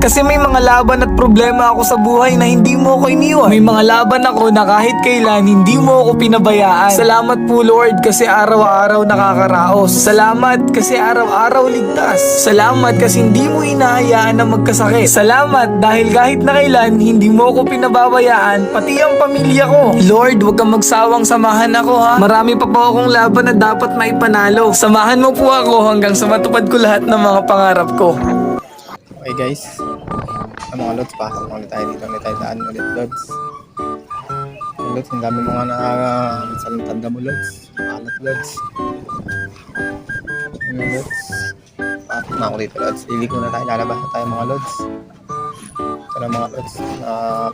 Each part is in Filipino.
Kasi may mga laban at problema ako sa buhay na hindi mo ako iniwan. May mga laban ako na kahit kailan hindi mo ako pinabayaan. Salamat po Lord kasi araw-araw nakakaraos. Salamat kasi araw-araw ligtas. Salamat kasi hindi mo hinahayaan na magkasakit. Salamat dahil kahit na kailan hindi mo ako pinababayaan, pati ang pamilya ko. Lord, huwag kang magsawang samahan ako ha. Marami pa po akong laban na dapat maipanalo. Samahan mo po ako hanggang sa matupad ko lahat ng mga pangarap ko. Okay guys, ang mga lods, pasok ulit tayo dito, ulit tayo daan ulit lods. Lods, ang dami mga nakasalantanda mo lods, alat lods. Ano lods, pasok na ako dito lods, liliko na tayo, lalabas na tayo mga lods. Ito na mga lods,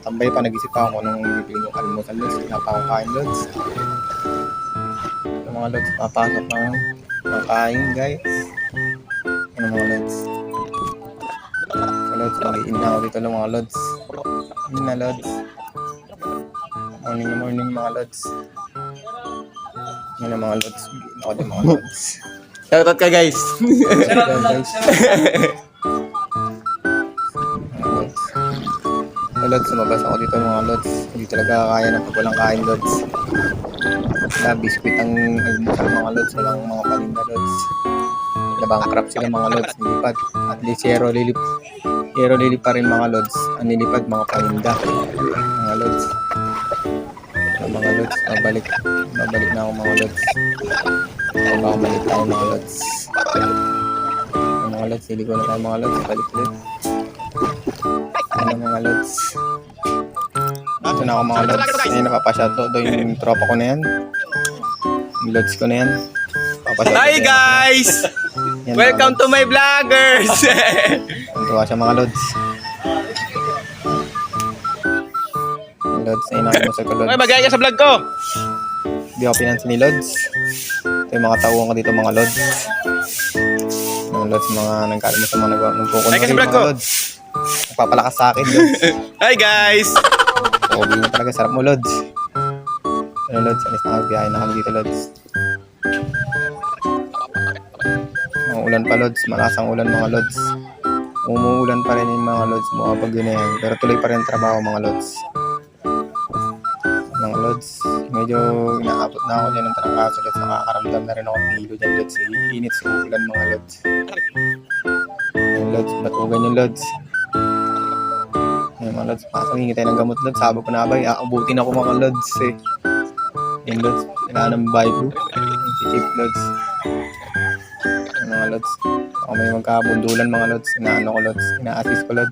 tambay pa, nag-isip pa ako nung bibili ko kalimutan lods, wala pa akong kain lods. Ito mga lods, papasok ng kain guys. Ano mga lods. Lods, mag-iin na ako dito ng mga lods. Yun na lods. Morning mga lods. Yun na mga lods. Mag-iin ako din mga lods. Shoutout ka guys. Shoutout guys. Mga lods. So lods, sumabas ako dito mga lods. Hindi talaga kaya na pag walang kain lods. Kaya biskuit ang almusal mga lods. Walang mga paninda lods. Nabangkrap sila mga lods. Nilipad. At least zero lili pa rin mga lods. Ang nilipad mga paninda. Mga lods. Mga lods. Babalik na ako mga lods. Babalik tayo mga lods. Mga lods. Hindi ko na tayo mga lods. Balik ulit. Ano mga lods. Ito na ako mga lods. Ngayon napapashoutout do yung tropa ko na yan. Yung lods ko na yan. Hi guys! Yan, Welcome to my vloggers! Tuwa siya mga lods. Lods, ayun ako sa ko lods. Ay, magaya ka sa vlog ko! Hindi ako pinansin ni lods. Ito yung mga tauhan ko dito mga lods. Mga lods, mga nagkalimos sa mga nagpukunan Ay, kasi rin vlog mga ko. lods. Nagpapalakas sa akin lods. Hi guys! Pogi mo talaga, sarap mo lods. Ano lods, alis na kami, biyahe na kami dito lods. Mga ulan pa lods, malasang ulan mga lods. Umuulan pa rin yung mga lods, mukha yun na yan. Pero tuloy pa rin ang trabaho mga lods. Mga lods, medyo inaabot na ako dyan ng trangkaso lods. Nakakaramdam na rin ako ng hilo dyan lods. Iinit sa ulan mga lods. Yung lods, batugan yung lods. Yung mga lods, pasang hingi tayo ng gamot lods. Sabi ko na ba, aabutin ako mga lods eh. Yung lods, kailangan ng Bible. Si Chief lods. Yung mga lods, ako may magkabundulan mga lods. Inaano ko lods, ina-assist ko lods.